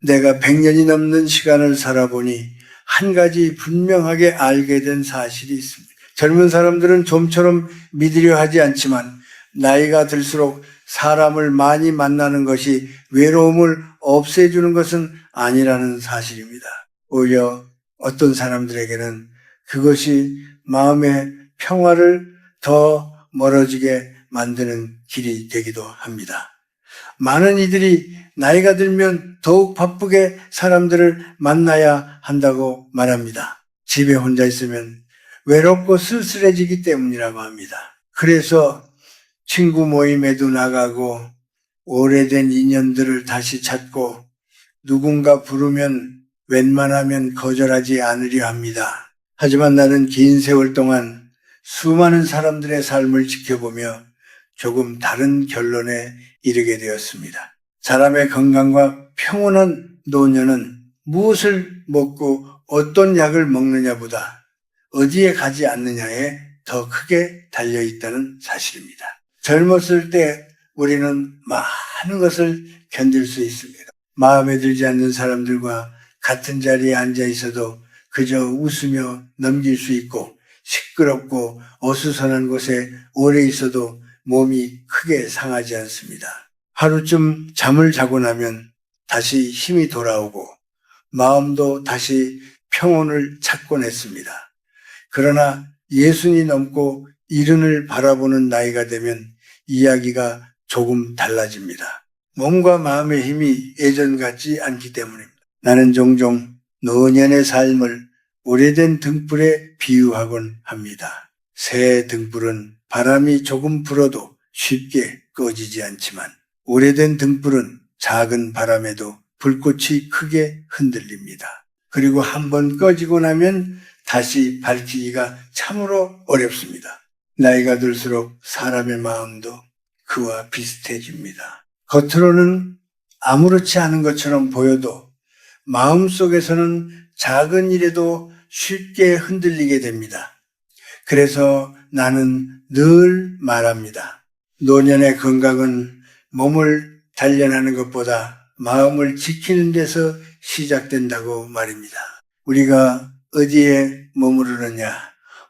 내가 100년이 넘는 시간을 살아보니 한 가지 분명하게 알게 된 사실이 있습니다. 젊은 사람들은 좀처럼 믿으려 하지 않지만 나이가 들수록 사람을 많이 만나는 것이 외로움을 없애주는 것은 아니라는 사실입니다. 오히려 어떤 사람들에게는 그것이 마음의 평화를 더 멀어지게 만드는 길이 되기도 합니다. 많은 이들이 나이가 들면 더욱 바쁘게 사람들을 만나야 한다고 말합니다. 집에 혼자 있으면 외롭고 쓸쓸해지기 때문이라고 합니다. 그래서 친구 모임에도 나가고 오래된 인연들을 다시 찾고 누군가 부르면 웬만하면 거절하지 않으려 합니다. 하지만 나는 긴 세월 동안 수많은 사람들의 삶을 지켜보며 조금 다른 결론에 이르게 되었습니다. 사람의 건강과 평온한 노년은 무엇을 먹고 어떤 약을 먹느냐보다 어디에 가지 않느냐에 더 크게 달려있다는 사실입니다. 젊었을 때 우리는 많은 것을 견딜 수 있습니다. 마음에 들지 않는 사람들과 같은 자리에 앉아 있어도 그저 웃으며 넘길 수 있고 시끄럽고 어수선한 곳에 오래 있어도 몸이 크게 상하지 않습니다. 하루쯤 잠을 자고 나면 다시 힘이 돌아오고 마음도 다시 평온을 찾곤 했습니다. 그러나 60이 넘고 70을 바라보는 나이가 되면 이야기가 조금 달라집니다. 몸과 마음의 힘이 예전 같지 않기 때문입니다. 나는 종종 노년의 삶을 오래된 등불에 비유하곤 합니다. 새 등불은 바람이 조금 불어도 쉽게 꺼지지 않지만 오래된 등불은 작은 바람에도 불꽃이 크게 흔들립니다. 그리고 한번 꺼지고 나면 다시 밝히기가 참으로 어렵습니다. 나이가 들수록 사람의 마음도 그와 비슷해집니다. 겉으로는 아무렇지 않은 것처럼 보여도 마음속에서는 작은 일에도 쉽게 흔들리게 됩니다. 그래서 나는 늘 말합니다. 노년의 건강은 몸을 단련하는 것보다 마음을 지키는 데서 시작된다고 말입니다. 우리가 어디에 머무르느냐,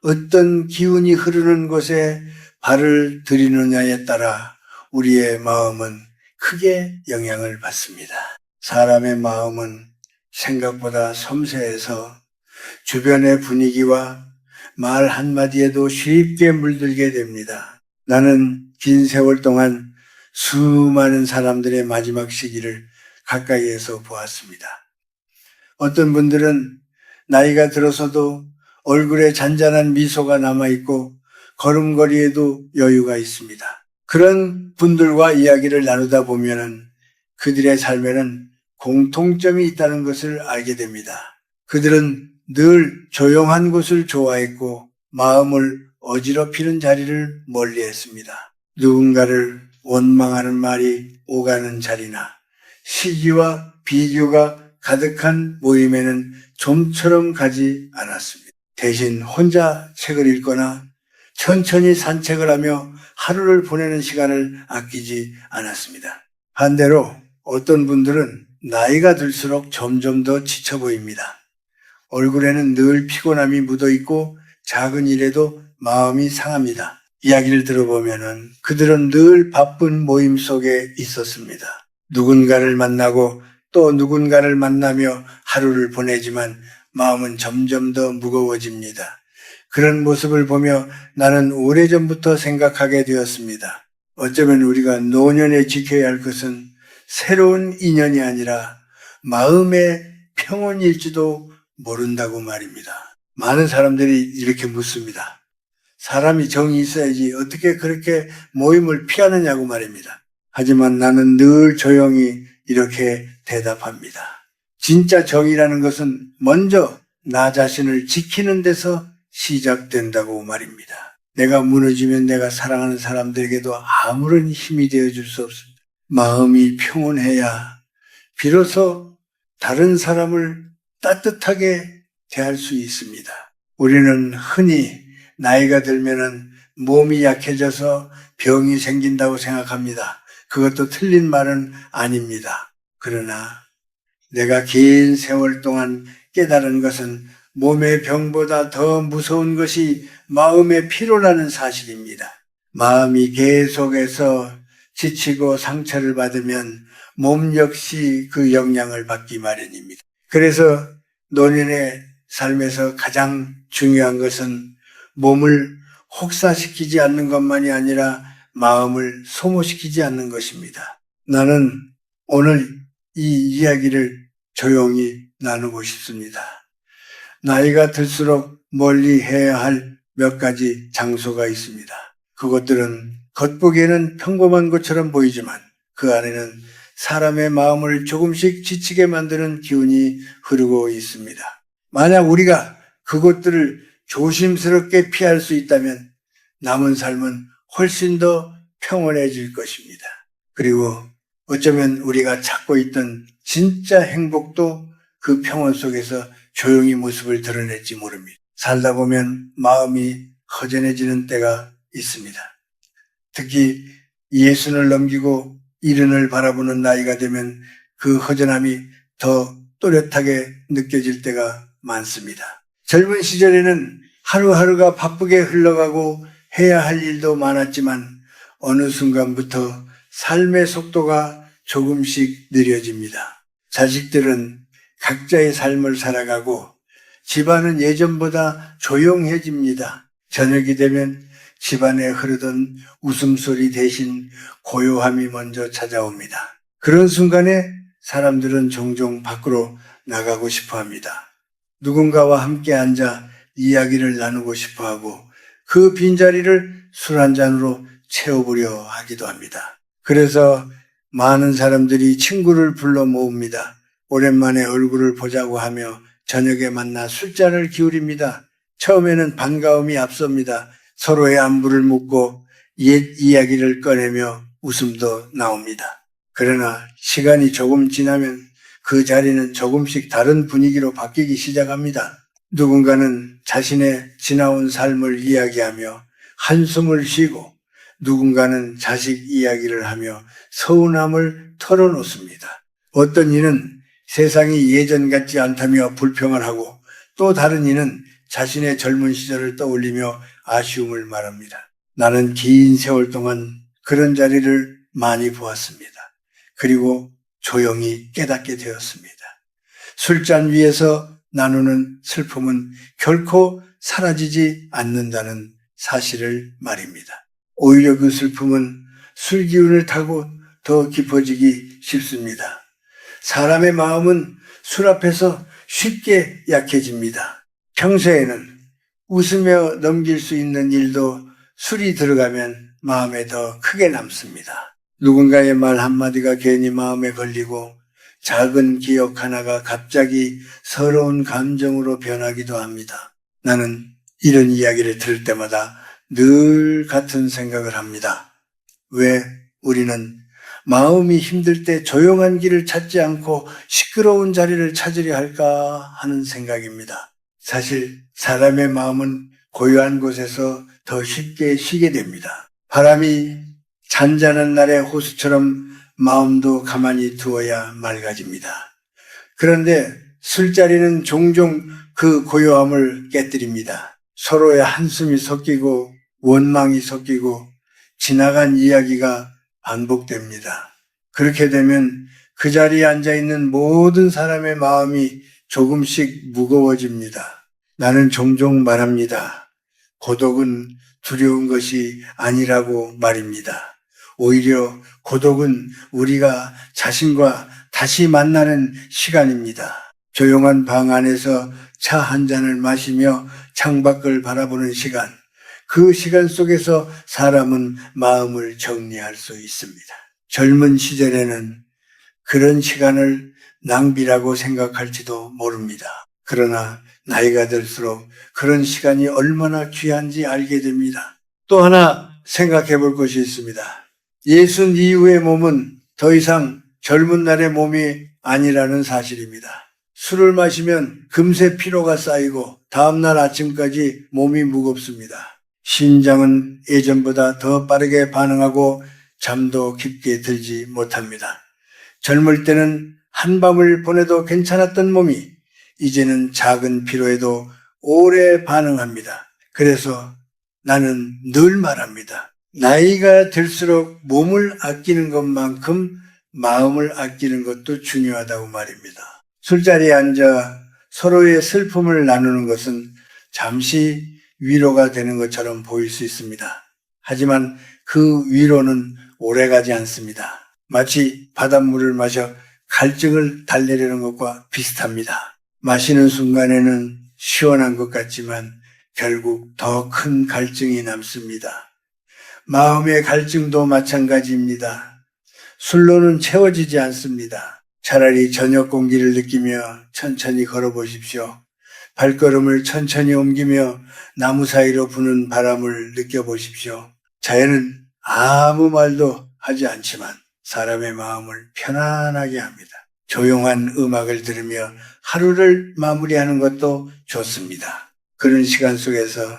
어떤 기운이 흐르는 곳에 발을 들이느냐에 따라 우리의 마음은 크게 영향을 받습니다. 사람의 마음은 생각보다 섬세해서 주변의 분위기와 말 한마디에도 쉽게 물들게 됩니다. 나는 긴 세월 동안 수많은 사람들의 마지막 시기를 가까이에서 보았습니다. 어떤 분들은 나이가 들어서도 얼굴에 잔잔한 미소가 남아있고 걸음걸이에도 여유가 있습니다. 그런 분들과 이야기를 나누다 보면 그들의 삶에는 공통점이 있다는 것을 알게 됩니다. 그들은 늘 조용한 곳을 좋아했고 마음을 어지럽히는 자리를 멀리했습니다. 누군가를 원망하는 말이 오가는 자리나 시기와 비교가 가득한 모임에는 좀처럼 가지 않았습니다. 대신 혼자 책을 읽거나 천천히 산책을 하며 하루를 보내는 시간을 아끼지 않았습니다. 반대로 어떤 분들은 나이가 들수록 점점 더 지쳐 보입니다. 얼굴에는 늘 피곤함이 묻어있고 작은 일에도 마음이 상합니다. 이야기를 들어보면 그들은 늘 바쁜 모임 속에 있었습니다. 누군가를 만나고 또 누군가를 만나며 하루를 보내지만 마음은 점점 더 무거워집니다. 그런 모습을 보며 나는 오래전부터 생각하게 되었습니다. 어쩌면 우리가 노년에 지켜야 할 것은 새로운 인연이 아니라 마음의 평온일지도 모른다고 말입니다. 많은 사람들이 이렇게 묻습니다. 사람이 정이 있어야지 어떻게 그렇게 모임을 피하느냐고 말입니다. 하지만 나는 늘 조용히 이렇게 대답합니다. 진짜 정이라는 것은 먼저 나 자신을 지키는 데서 시작된다고 말입니다. 내가 무너지면 내가 사랑하는 사람들에게도 아무런 힘이 되어줄 수 없습니다. 마음이 평온해야 비로소 다른 사람을 따뜻하게 대할 수 있습니다. 우리는 흔히 나이가 들면은 몸이 약해져서 병이 생긴다고 생각합니다. 그것도 틀린 말은 아닙니다. 그러나 내가 긴 세월 동안 깨달은 것은 몸의 병보다 더 무서운 것이 마음의 피로라는 사실입니다. 마음이 계속해서 지치고 상처를 받으면 몸 역시 그 영향을 받기 마련입니다. 그래서 노년의 삶에서 가장 중요한 것은 몸을 혹사시키지 않는 것만이 아니라 마음을 소모시키지 않는 것입니다. 나는 오늘 이 이야기를 조용히 나누고 싶습니다. 나이가 들수록 멀리 해야 할 몇 가지 장소가 있습니다. 그것들은 겉보기에는 평범한 것처럼 보이지만 그 안에는 사람의 마음을 조금씩 지치게 만드는 기운이 흐르고 있습니다. 만약 우리가 그것들을 조심스럽게 피할 수 있다면 남은 삶은 훨씬 더 평온해질 것입니다. 그리고 어쩌면 우리가 찾고 있던 진짜 행복도 그 평온 속에서 조용히 모습을 드러낼지 모릅니다. 살다 보면 마음이 허전해지는 때가 있습니다. 특히 예순을 넘기고 이른을 바라보는 나이가 되면 그 허전함이 더 또렷하게 느껴질 때가 많습니다. 젊은 시절에는 하루하루가 바쁘게 흘러가고 해야 할 일도 많았지만 어느 순간부터 삶의 속도가 조금씩 느려집니다. 자식들은 각자의 삶을 살아가고 집안은 예전보다 조용해집니다. 저녁이 되면 집안에 흐르던 웃음소리 대신 고요함이 먼저 찾아옵니다. 그런 순간에 사람들은 종종 밖으로 나가고 싶어 합니다. 누군가와 함께 앉아 이야기를 나누고 싶어 하고 그 빈자리를 술 한 잔으로 채워보려 하기도 합니다. 그래서 많은 사람들이 친구를 불러 모읍니다. 오랜만에 얼굴을 보자고 하며 저녁에 만나 술잔을 기울입니다. 처음에는 반가움이 앞섭니다. 서로의 안부를 묻고 옛 이야기를 꺼내며 웃음도 나옵니다. 그러나 시간이 조금 지나면 그 자리는 조금씩 다른 분위기로 바뀌기 시작합니다. 누군가는 자신의 지나온 삶을 이야기하며 한숨을 쉬고 누군가는 자식 이야기를 하며 서운함을 털어놓습니다. 어떤 이는 세상이 예전 같지 않다며 불평을 하고 또 다른 이는 자신의 젊은 시절을 떠올리며 아쉬움을 말합니다. 나는 긴 세월 동안 그런 자리를 많이 보았습니다. 그리고 조용히 깨닫게 되었습니다. 술잔 위에서 나누는 슬픔은 결코 사라지지 않는다는 사실을 말입니다. 오히려 그 슬픔은 술 기운을 타고 더 깊어지기 쉽습니다. 사람의 마음은 술 앞에서 쉽게 약해집니다. 평소에는 웃으며 넘길 수 있는 일도 술이 들어가면 마음에 더 크게 남습니다. 누군가의 말 한마디가 괜히 마음에 걸리고 작은 기억 하나가 갑자기 서러운 감정으로 변하기도 합니다. 나는 이런 이야기를 들을 때마다 늘 같은 생각을 합니다. 왜 우리는 마음이 힘들 때 조용한 길을 찾지 않고 시끄러운 자리를 찾으려 할까 하는 생각입니다. 사실 사람의 마음은 고요한 곳에서 더 쉽게 쉬게 됩니다. 바람이 잔잔한 날의 호수처럼 마음도 가만히 두어야 맑아집니다. 그런데 술자리는 종종 그 고요함을 깨뜨립니다. 서로의 한숨이 섞이고 원망이 섞이고 지나간 이야기가 반복됩니다. 그렇게 되면 그 자리에 앉아있는 모든 사람의 마음이 조금씩 무거워집니다. 나는 종종 말합니다. 고독은 두려운 것이 아니라고 말입니다. 오히려 고독은 우리가 자신과 다시 만나는 시간입니다. 조용한 방 안에서 차 한 잔을 마시며 창밖을 바라보는 시간, 그 시간 속에서 사람은 마음을 정리할 수 있습니다. 젊은 시절에는 그런 시간을 낭비라고 생각할지도 모릅니다. 그러나 나이가 들수록 그런 시간이 얼마나 귀한지 알게 됩니다. 또 하나 생각해 볼 것이 있습니다. 예순 이후의 몸은 더 이상 젊은 날의 몸이 아니라는 사실입니다. 술을 마시면 금세 피로가 쌓이고 다음날 아침까지 몸이 무겁습니다. 심장은 예전보다 더 빠르게 반응하고 잠도 깊게 들지 못합니다. 젊을 때는 한밤을 보내도 괜찮았던 몸이 이제는 작은 피로에도 오래 반응합니다. 그래서 나는 늘 말합니다. 나이가 들수록 몸을 아끼는 것만큼 마음을 아끼는 것도 중요하다고 말입니다. 술자리에 앉아 서로의 슬픔을 나누는 것은 잠시 위로가 되는 것처럼 보일 수 있습니다. 하지만 그 위로는 오래가지 않습니다. 마치 바닷물을 마셔 갈증을 달래려는 것과 비슷합니다. 마시는 순간에는 시원한 것 같지만 결국 더 큰 갈증이 남습니다. 마음의 갈증도 마찬가지입니다. 술로는 채워지지 않습니다. 차라리 저녁 공기를 느끼며 천천히 걸어보십시오. 발걸음을 천천히 옮기며 나무 사이로 부는 바람을 느껴보십시오. 자연은 아무 말도 하지 않지만 사람의 마음을 편안하게 합니다. 조용한 음악을 들으며 하루를 마무리하는 것도 좋습니다. 그런 시간 속에서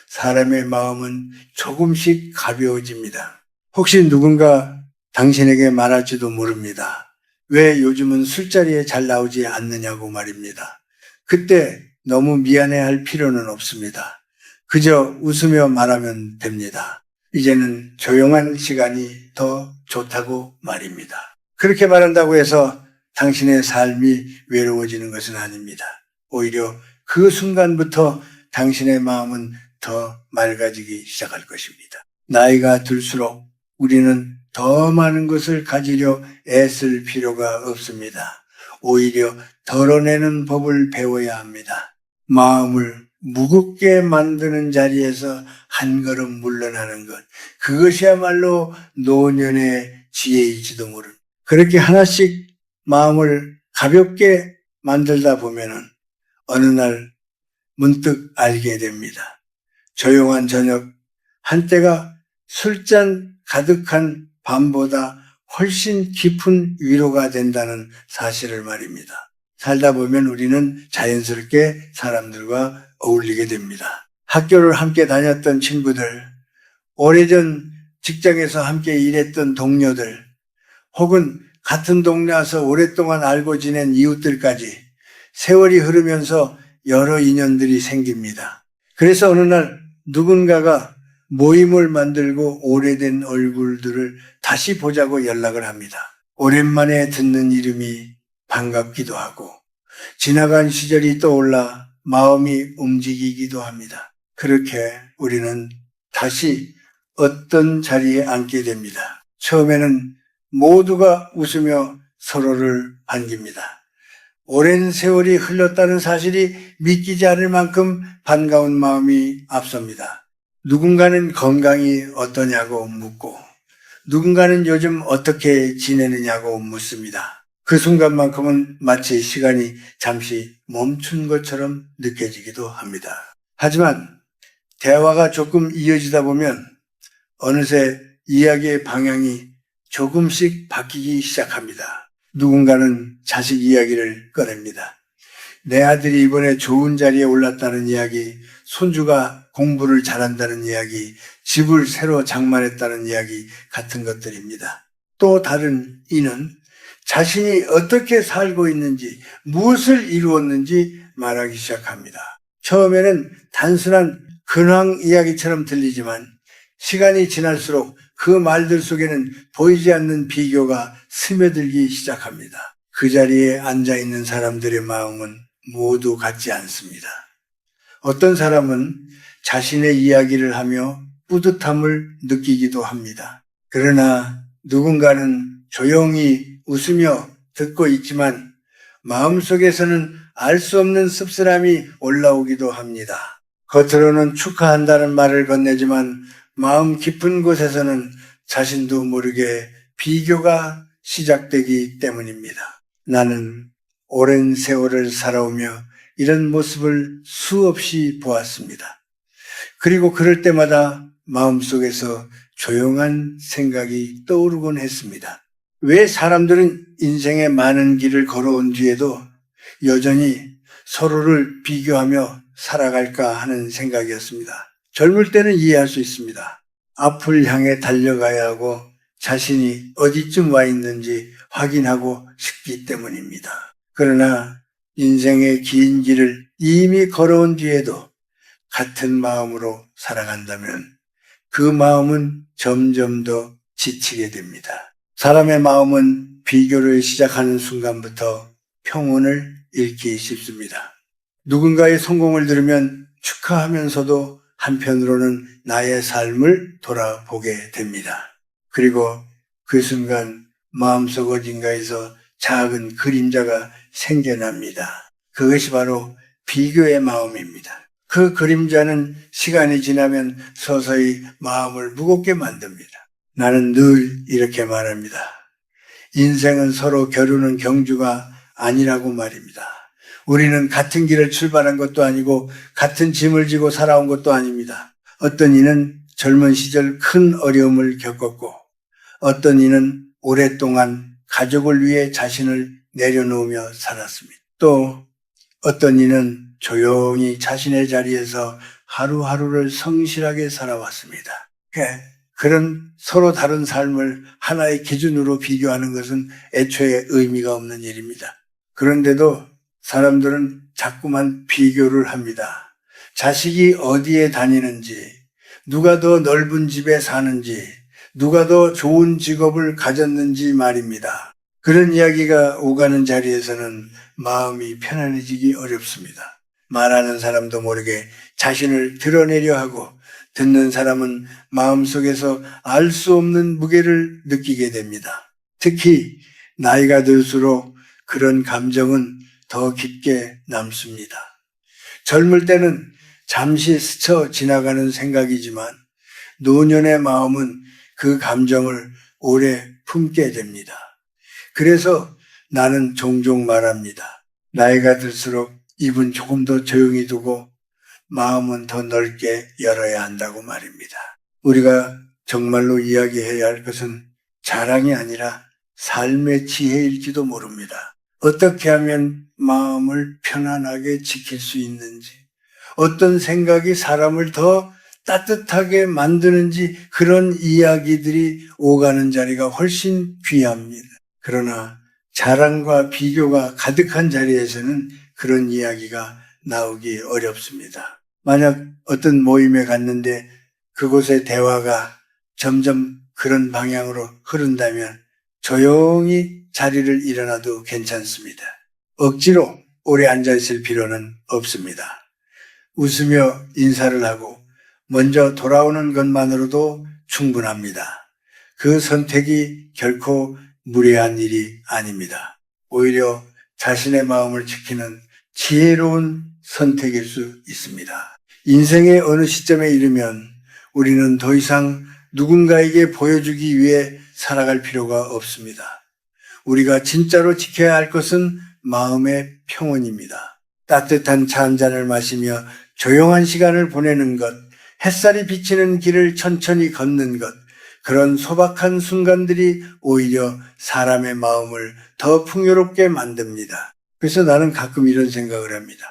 사람의 마음은 조금씩 가벼워집니다. 혹시 누군가 당신에게 말할지도 모릅니다. 왜 요즘은 술자리에 잘 나오지 않느냐고 말입니다. 그때 너무 미안해할 필요는 없습니다. 그저 웃으며 말하면 됩니다. 이제는 조용한 시간이 더 좋다고 말입니다. 그렇게 말한다고 해서 당신의 삶이 외로워지는 것은 아닙니다. 오히려 그 순간부터 당신의 마음은 더 맑아지기 시작할 것입니다. 나이가 들수록 우리는 더 많은 것을 가지려 애쓸 필요가 없습니다. 오히려 덜어내는 법을 배워야 합니다. 마음을 무겁게 만드는 자리에서 한 걸음 물러나는 것, 그것이야말로 노년의 지혜일지도 모릅니다. 그렇게 하나씩 마음을 가볍게 만들다 보면은 어느 날 문득 알게 됩니다. 조용한 저녁, 한때가 술잔 가득한 밤보다 훨씬 깊은 위로가 된다는 사실을 말입니다. 살다 보면 우리는 자연스럽게 사람들과 어울리게 됩니다. 학교를 함께 다녔던 친구들, 오래전 직장에서 함께 일했던 동료들, 혹은 같은 동네 와서 오랫동안 알고 지낸 이웃들까지 세월이 흐르면서 여러 인연들이 생깁니다. 그래서 어느 날 누군가가 모임을 만들고 오래된 얼굴들을 다시 보자고 연락을 합니다. 오랜만에 듣는 이름이 반갑기도 하고 지나간 시절이 떠올라 마음이 움직이기도 합니다. 그렇게 우리는 다시 어떤 자리에 앉게 됩니다. 처음에는 모두가 웃으며 서로를 반깁니다. 오랜 세월이 흘렀다는 사실이 믿기지 않을 만큼 반가운 마음이 앞섭니다. 누군가는 건강이 어떠냐고 묻고 누군가는 요즘 어떻게 지내느냐고 묻습니다. 그 순간만큼은 마치 시간이 잠시 멈춘 것처럼 느껴지기도 합니다. 하지만 대화가 조금 이어지다 보면 어느새 이야기의 방향이 조금씩 바뀌기 시작합니다. 누군가는 자식 이야기를 꺼냅니다. 내 아들이 이번에 좋은 자리에 올랐다는 이야기, 손주가 공부를 잘한다는 이야기, 집을 새로 장만했다는 이야기 같은 것들입니다. 또 다른 이는 자신이 어떻게 살고 있는지, 무엇을 이루었는지 말하기 시작합니다. 처음에는 단순한 근황 이야기처럼 들리지만 시간이 지날수록 그 말들 속에는 보이지 않는 비교가 스며들기 시작합니다. 그 자리에 앉아있는 사람들의 마음은 모두 같지 않습니다. 어떤 사람은 자신의 이야기를 하며 뿌듯함을 느끼기도 합니다. 그러나 누군가는 조용히 웃으며 듣고 있지만 마음속에서는 알 수 없는 씁쓸함이 올라오기도 합니다. 겉으로는 축하한다는 말을 건네지만 마음 깊은 곳에서는 자신도 모르게 비교가 시작되기 때문입니다. 나는 오랜 세월을 살아오며 이런 모습을 수없이 보았습니다. 그리고 그럴 때마다 마음속에서 조용한 생각이 떠오르곤 했습니다. 왜 사람들은 인생의 많은 길을 걸어온 뒤에도 여전히 서로를 비교하며 살아갈까 하는 생각이었습니다. 젊을 때는 이해할 수 있습니다. 앞을 향해 달려가야 하고 자신이 어디쯤 와 있는지 확인하고 싶기 때문입니다. 그러나 인생의 긴 길을 이미 걸어온 뒤에도 같은 마음으로 살아간다면 그 마음은 점점 더 지치게 됩니다. 사람의 마음은 비교를 시작하는 순간부터 평온을 잃기 쉽습니다. 누군가의 성공을 들으면 축하하면서도 한편으로는 나의 삶을 돌아보게 됩니다. 그리고 그 순간 마음속 어딘가에서 작은 그림자가 생겨납니다. 그것이 바로 비교의 마음입니다. 그 그림자는 시간이 지나면 서서히 마음을 무겁게 만듭니다. 나는 늘 이렇게 말합니다. 인생은 서로 겨루는 경주가 아니라고 말입니다. 우리는 같은 길을 출발한 것도 아니고 같은 짐을 지고 살아온 것도 아닙니다. 어떤 이는 젊은 시절 큰 어려움을 겪었고 어떤 이는 오랫동안 가족을 위해 자신을 내려놓으며 살았습니다. 또 어떤 이는 조용히 자신의 자리에서 하루하루를 성실하게 살아왔습니다. 그런 서로 다른 삶을 하나의 기준으로 비교하는 것은 애초에 의미가 없는 일입니다. 그런데도 사람들은 자꾸만 비교를 합니다. 자식이 어디에 다니는지, 누가 더 넓은 집에 사는지, 누가 더 좋은 직업을 가졌는지 말입니다. 그런 이야기가 오가는 자리에서는 마음이 편안해지기 어렵습니다. 말하는 사람도 모르게 자신을 드러내려 하고 듣는 사람은 마음속에서 알 수 없는 무게를 느끼게 됩니다. 특히 나이가 들수록 그런 감정은 더 깊게 남습니다. 젊을 때는 잠시 스쳐 지나가는 생각이지만 노년의 마음은 그 감정을 오래 품게 됩니다. 그래서 나는 종종 말합니다. 나이가 들수록 입은 조금 더 조용히 두고 마음은 더 넓게 열어야 한다고 말입니다. 우리가 정말로 이야기해야 할 것은 자랑이 아니라 삶의 지혜일지도 모릅니다. 어떻게 하면 마음을 편안하게 지킬 수 있는지, 어떤 생각이 사람을 더 따뜻하게 만드는지 그런 이야기들이 오가는 자리가 훨씬 귀합니다. 그러나 자랑과 비교가 가득한 자리에서는 그런 이야기가 나오기 어렵습니다. 만약 어떤 모임에 갔는데 그곳의 대화가 점점 그런 방향으로 흐른다면 조용히 자리를 일어나도 괜찮습니다. 억지로 오래 앉아있을 필요는 없습니다. 웃으며 인사를 하고 먼저 돌아오는 것만으로도 충분합니다. 그 선택이 결코 무례한 일이 아닙니다. 오히려 자신의 마음을 지키는 지혜로운 선택일 수 있습니다. 인생의 어느 시점에 이르면 우리는 더 이상 누군가에게 보여주기 위해 살아갈 필요가 없습니다. 우리가 진짜로 지켜야 할 것은 마음의 평온입니다. 따뜻한 차 한 잔을 마시며 조용한 시간을 보내는 것, 햇살이 비치는 길을 천천히 걷는 것, 그런 소박한 순간들이 오히려 사람의 마음을 더 풍요롭게 만듭니다. 그래서 나는 가끔 이런 생각을 합니다.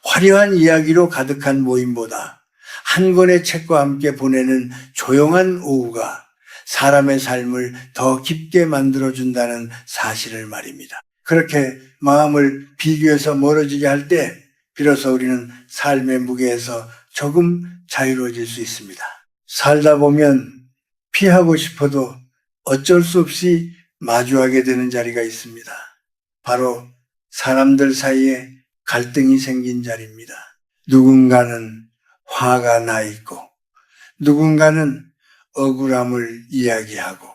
화려한 이야기로 가득한 모임보다 한 권의 책과 함께 보내는 조용한 오후가 사람의 삶을 더 깊게 만들어준다는 사실을 말입니다. 그렇게 마음을 비교해서 멀어지게 할 때 비로소 우리는 삶의 무게에서 조금 자유로워질 수 있습니다. 살다 보면 피하고 싶어도 어쩔 수 없이 마주하게 되는 자리가 있습니다. 바로 사람들 사이에 갈등이 생긴 자리입니다. 누군가는 화가 나 있고 누군가는 억울함을 이야기하고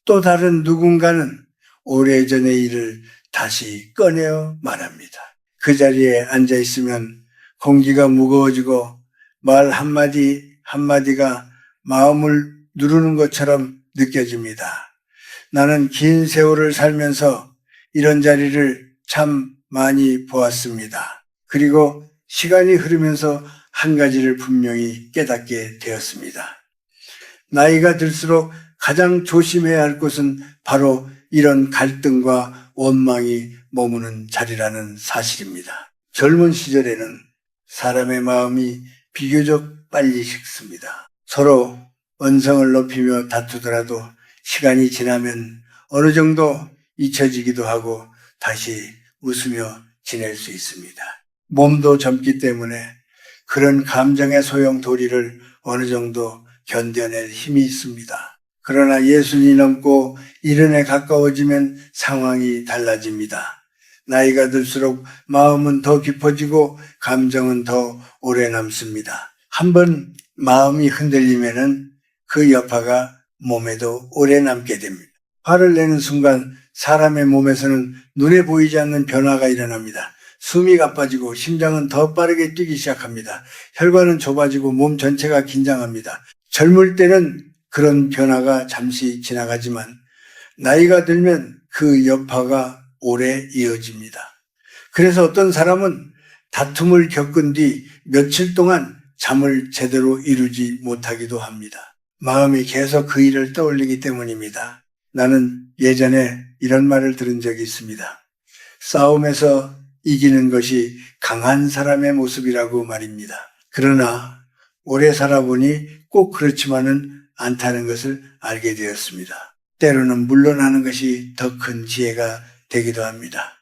또 다른 누군가는 오래전의 일을 다시 꺼내어 말합니다. 그 자리에 앉아 있으면 공기가 무거워지고 말 한마디 한마디가 마음을 누르는 것처럼 느껴집니다. 나는 긴 세월을 살면서 이런 자리를 참 많이 보았습니다. 그리고 시간이 흐르면서 한 가지를 분명히 깨닫게 되었습니다. 나이가 들수록 가장 조심해야 할 것은 바로 이런 갈등과 원망이 머무는 자리라는 사실입니다. 젊은 시절에는 사람의 마음이 비교적 빨리 식습니다. 서로 언성을 높이며 다투더라도 시간이 지나면 어느 정도 잊혀지기도 하고 다시 웃으며 지낼 수 있습니다. 몸도 젊기 때문에 그런 감정의 소용돌이를 어느 정도 견뎌낼 힘이 있습니다. 그러나 예순이 넘고 이른에 가까워지면 상황이 달라집니다. 나이가 들수록 마음은 더 깊어지고 감정은 더 오래 남습니다. 한번 마음이 흔들리면은 그 여파가 몸에도 오래 남게 됩니다. 화를 내는 순간 사람의 몸에서는 눈에 보이지 않는 변화가 일어납니다. 숨이 가빠지고 심장은 더 빠르게 뛰기 시작합니다. 혈관은 좁아지고 몸 전체가 긴장합니다. 젊을 때는 그런 변화가 잠시 지나가지만 나이가 들면 그 여파가 오래 이어집니다. 그래서 어떤 사람은 다툼을 겪은 뒤 며칠 동안 잠을 제대로 이루지 못하기도 합니다. 마음이 계속 그 일을 떠올리기 때문입니다. 나는 예전에 이런 말을 들은 적이 있습니다. 싸움에서 이기는 것이 강한 사람의 모습이라고 말입니다. 그러나 오래 살아보니 꼭 그렇지만은 않다는 것을 알게 되었습니다. 때로는 물러나는 것이 더 큰 지혜가 되기도 합니다.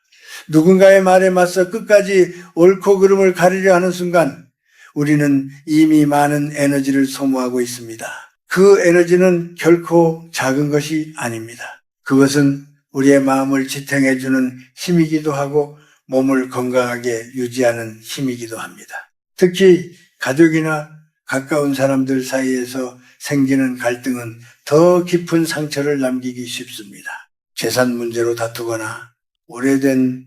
누군가의 말에 맞서 끝까지 옳고 그름을 가리려 하는 순간 우리는 이미 많은 에너지를 소모하고 있습니다. 그 에너지는 결코 작은 것이 아닙니다. 그것은 우리의 마음을 지탱해주는 힘이기도 하고 몸을 건강하게 유지하는 힘이기도 합니다. 특히 가족이나 가까운 사람들 사이에서 생기는 갈등은 더 깊은 상처를 남기기 쉽습니다. 재산 문제로 다투거나 오래된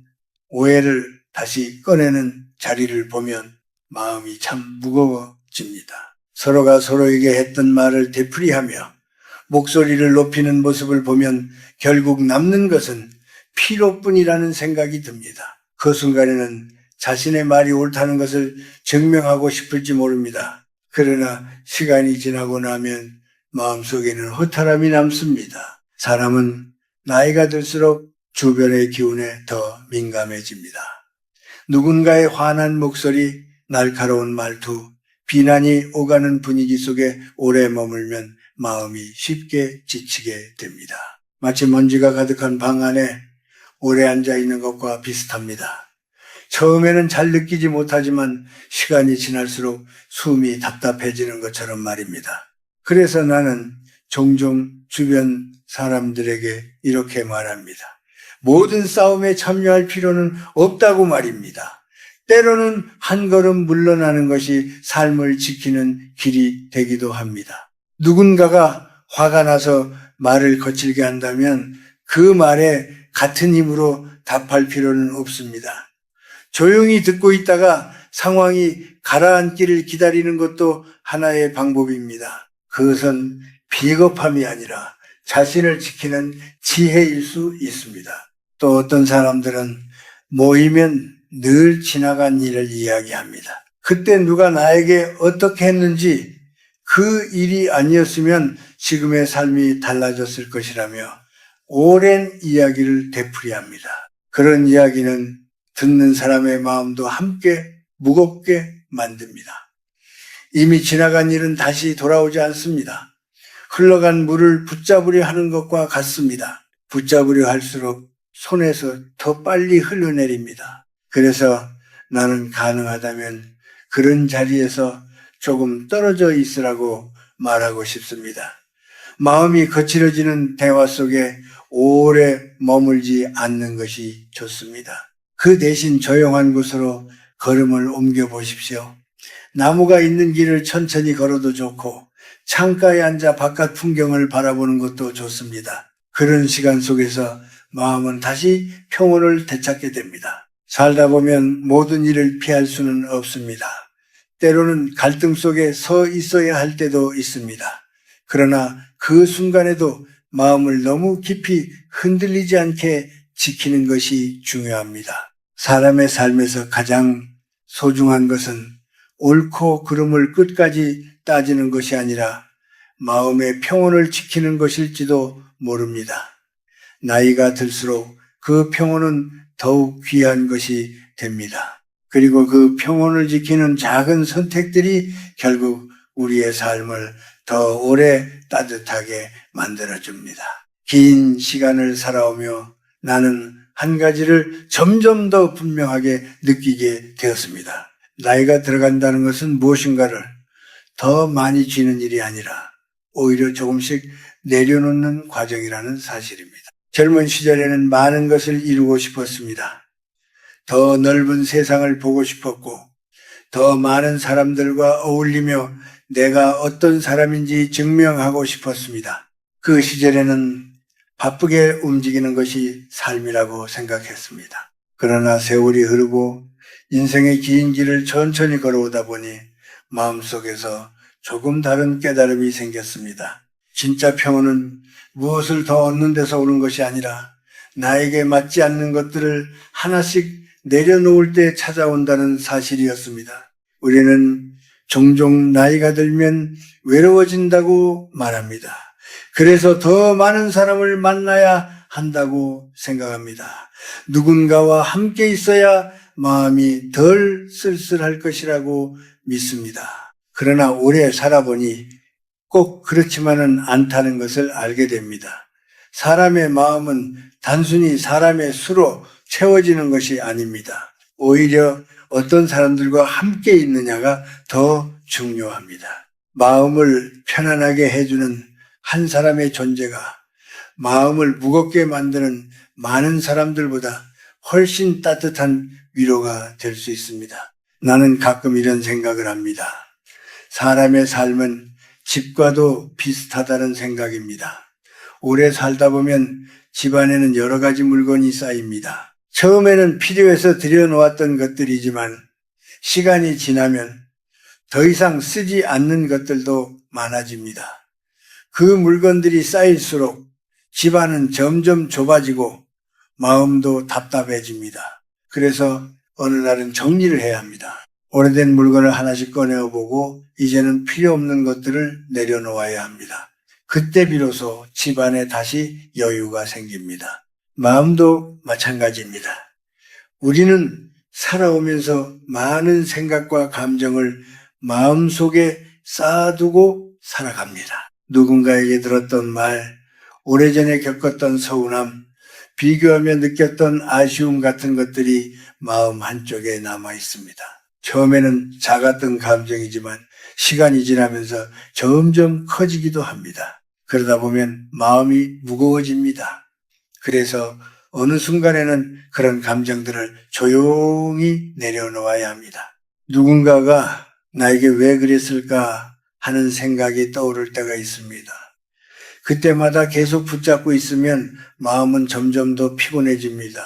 오해를 다시 꺼내는 자리를 보면 마음이 참 무거워집니다. 서로가 서로에게 했던 말을 되풀이하며 목소리를 높이는 모습을 보면 결국 남는 것은 피로뿐이라는 생각이 듭니다. 그 순간에는 자신의 말이 옳다는 것을 증명하고 싶을지 모릅니다. 그러나 시간이 지나고 나면 마음속에는 허탈함이 남습니다. 사람은 나이가 들수록 주변의 기운에 더 민감해집니다. 누군가의 화난 목소리, 날카로운 말투, 비난이 오가는 분위기 속에 오래 머물면 마음이 쉽게 지치게 됩니다. 마치 먼지가 가득한 방 안에 오래 앉아 있는 것과 비슷합니다. 처음에는 잘 느끼지 못하지만 시간이 지날수록 숨이 답답해지는 것처럼 말입니다. 그래서 나는 종종 주변 사람들에게 이렇게 말합니다. 모든 싸움에 참여할 필요는 없다고 말입니다. 때로는 한 걸음 물러나는 것이 삶을 지키는 길이 되기도 합니다. 누군가가 화가 나서 말을 거칠게 한다면 그 말에 같은 힘으로 답할 필요는 없습니다. 조용히 듣고 있다가 상황이 가라앉기를 기다리는 것도 하나의 방법입니다. 그것은 비겁함이 아니라 자신을 지키는 지혜일 수 있습니다. 또 어떤 사람들은 모이면 늘 지나간 일을 이야기합니다. 그때 누가 나에게 어떻게 했는지 그 일이 아니었으면 지금의 삶이 달라졌을 것이라며 오랜 이야기를 되풀이합니다. 그런 이야기는 듣는 사람의 마음도 함께 무겁게 만듭니다. 이미 지나간 일은 다시 돌아오지 않습니다. 흘러간 물을 붙잡으려 하는 것과 같습니다. 붙잡으려 할수록 손에서 더 빨리 흘러내립니다. 그래서 나는 가능하다면 그런 자리에서 조금 떨어져 있으라고 말하고 싶습니다. 마음이 거칠어지는 대화 속에 오래 머물지 않는 것이 좋습니다. 그 대신 조용한 곳으로 걸음을 옮겨 보십시오. 나무가 있는 길을 천천히 걸어도 좋고 창가에 앉아 바깥 풍경을 바라보는 것도 좋습니다. 그런 시간 속에서 마음은 다시 평온을 되찾게 됩니다. 살다 보면 모든 일을 피할 수는 없습니다. 때로는 갈등 속에 서 있어야 할 때도 있습니다. 그러나 그 순간에도 마음을 너무 깊이 흔들리지 않게 지키는 것이 중요합니다. 사람의 삶에서 가장 소중한 것은 옳고 그름을 끝까지 따지는 것이 아니라 마음의 평온을 지키는 것일지도 모릅니다. 나이가 들수록 그 평온은 더욱 귀한 것이 됩니다. 그리고 그 평온을 지키는 작은 선택들이 결국 우리의 삶을 더 오래 따뜻하게 만들어줍니다. 긴 시간을 살아오며 나는 한 가지를 점점 더 분명하게 느끼게 되었습니다. 나이가 들어간다는 것은 무엇인가를 더 많이 쥐는 일이 아니라 오히려 조금씩 내려놓는 과정이라는 사실입니다. 젊은 시절에는 많은 것을 이루고 싶었습니다. 더 넓은 세상을 보고 싶었고 더 많은 사람들과 어울리며 내가 어떤 사람인지 증명하고 싶었습니다. 그 시절에는 바쁘게 움직이는 것이 삶이라고 생각했습니다. 그러나 세월이 흐르고 인생의 긴 길을 천천히 걸어오다 보니 마음속에서 조금 다른 깨달음이 생겼습니다. 진짜 평온은 무엇을 더 얻는 데서 오는 것이 아니라 나에게 맞지 않는 것들을 하나씩 내려놓을 때 찾아온다는 사실이었습니다. 우리는 종종 나이가 들면 외로워진다고 말합니다. 그래서 더 많은 사람을 만나야 한다고 생각합니다. 누군가와 함께 있어야 마음이 덜 쓸쓸할 것이라고 믿습니다. 그러나 오래 살아보니 꼭 그렇지만은 않다는 것을 알게 됩니다. 사람의 마음은 단순히 사람의 수로 채워지는 것이 아닙니다. 오히려 어떤 사람들과 함께 있느냐가 더 중요합니다. 마음을 편안하게 해주는 한 사람의 존재가 마음을 무겁게 만드는 많은 사람들보다 훨씬 따뜻한 위로가 될 수 있습니다. 나는 가끔 이런 생각을 합니다. 사람의 삶은 집과도 비슷하다는 생각입니다. 오래 살다 보면 집안에는 여러 가지 물건이 쌓입니다. 처음에는 필요해서 들여놓았던 것들이지만 시간이 지나면 더 이상 쓰지 않는 것들도 많아집니다. 그 물건들이 쌓일수록 집안은 점점 좁아지고 마음도 답답해집니다. 그래서 어느 날은 정리를 해야 합니다. 오래된 물건을 하나씩 꺼내어보고 이제는 필요 없는 것들을 내려놓아야 합니다. 그때 비로소 집안에 다시 여유가 생깁니다. 마음도 마찬가지입니다. 우리는 살아오면서 많은 생각과 감정을 마음속에 쌓아두고 살아갑니다. 누군가에게 들었던 말, 오래전에 겪었던 서운함, 비교하며 느꼈던 아쉬움 같은 것들이 마음 한쪽에 남아 있습니다. 처음에는 작았던 감정이지만 시간이 지나면서 점점 커지기도 합니다. 그러다 보면 마음이 무거워집니다. 그래서 어느 순간에는 그런 감정들을 조용히 내려놓아야 합니다. 누군가가 나에게 왜 그랬을까 하는 생각이 떠오를 때가 있습니다. 그때마다 계속 붙잡고 있으면 마음은 점점 더 피곤해집니다.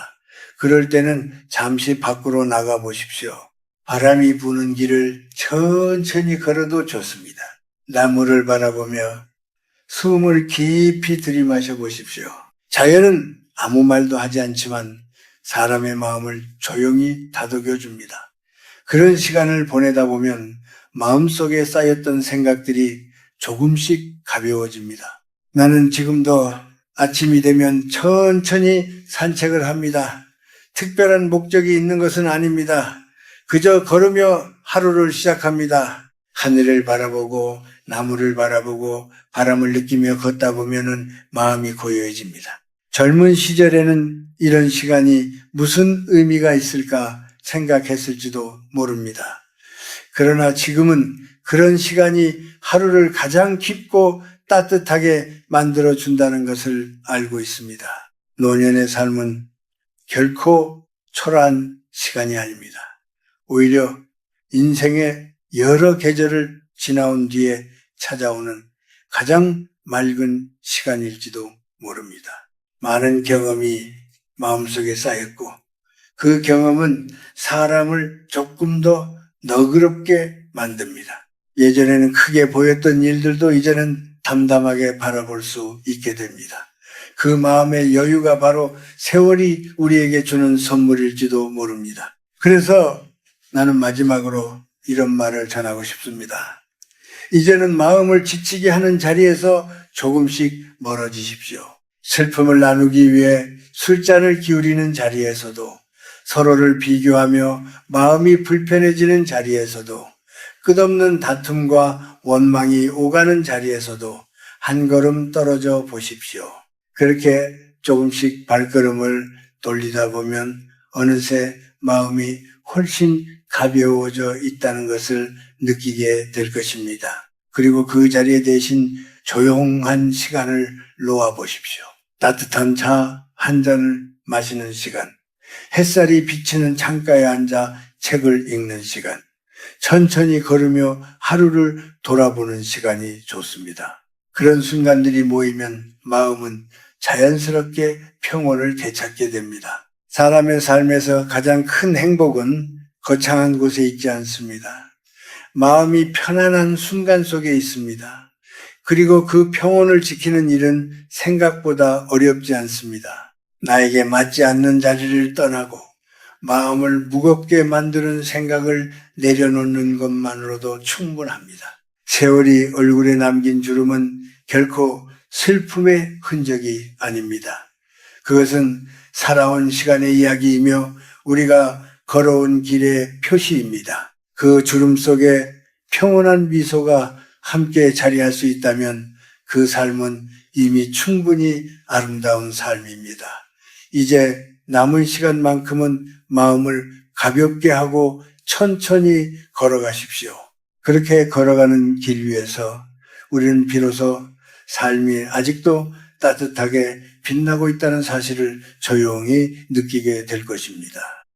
그럴 때는 잠시 밖으로 나가 보십시오. 바람이 부는 길을 천천히 걸어도 좋습니다. 나무를 바라보며 숨을 깊이 들이마셔 보십시오. 자연은 아무 말도 하지 않지만 사람의 마음을 조용히 다독여 줍니다. 그런 시간을 보내다 보면 마음속에 쌓였던 생각들이 조금씩 가벼워집니다. 나는 지금도 아침이 되면 천천히 산책을 합니다. 특별한 목적이 있는 것은 아닙니다. 그저 걸으며 하루를 시작합니다. 하늘을 바라보고 나무를 바라보고 바람을 느끼며 걷다 보면은 마음이 고요해집니다. 젊은 시절에는 이런 시간이 무슨 의미가 있을까 생각했을지도 모릅니다. 그러나 지금은 그런 시간이 하루를 가장 깊고 따뜻하게 만들어준다는 것을 알고 있습니다. 노년의 삶은 결코 초라한 시간이 아닙니다. 오히려 인생의 여러 계절을 지나온 뒤에 찾아오는 가장 맑은 시간일지도 모릅니다. 많은 경험이 마음속에 쌓였고 그 경험은 사람을 조금 더 너그럽게 만듭니다. 예전에는 크게 보였던 일들도 이제는 담담하게 바라볼 수 있게 됩니다. 그 마음의 여유가 바로 세월이 우리에게 주는 선물일지도 모릅니다. 그래서 나는 마지막으로 이런 말을 전하고 싶습니다. 이제는 마음을 지치게 하는 자리에서 조금씩 멀어지십시오. 슬픔을 나누기 위해 술잔을 기울이는 자리에서도, 서로를 비교하며 마음이 불편해지는 자리에서도, 끝없는 다툼과 원망이 오가는 자리에서도 한 걸음 떨어져 보십시오. 그렇게 조금씩 발걸음을 돌리다 보면 어느새 마음이 훨씬 가벼워져 있다는 것을 느끼게 될 것입니다. 그리고 그 자리에 대신 조용한 시간을 놓아 보십시오. 따뜻한 차 한 잔을 마시는 시간, 햇살이 비치는 창가에 앉아 책을 읽는 시간, 천천히 걸으며 하루를 돌아보는 시간이 좋습니다. 그런 순간들이 모이면 마음은 자연스럽게 평온을 되찾게 됩니다. 사람의 삶에서 가장 큰 행복은 거창한 곳에 있지 않습니다. 마음이 편안한 순간 속에 있습니다. 그리고 그 평온을 지키는 일은 생각보다 어렵지 않습니다. 나에게 맞지 않는 자리를 떠나고 마음을 무겁게 만드는 생각을 내려놓는 것만으로도 충분합니다. 세월이 얼굴에 남긴 주름은 결코 슬픔의 흔적이 아닙니다. 그것은 살아온 시간의 이야기이며 우리가 걸어온 길의 표시입니다. 그 주름 속에 평온한 미소가 함께 자리할 수 있다면 그 삶은 이미 충분히 아름다운 삶입니다. 이제 남은 시간만큼은 마음을 가볍게 하고 천천히 걸어가십시오. 그렇게 걸어가는 길 위에서 우리는 비로소 삶이 아직도 따뜻하게 빛나고 있다는 사실을 조용히 느끼게 될 것입니다.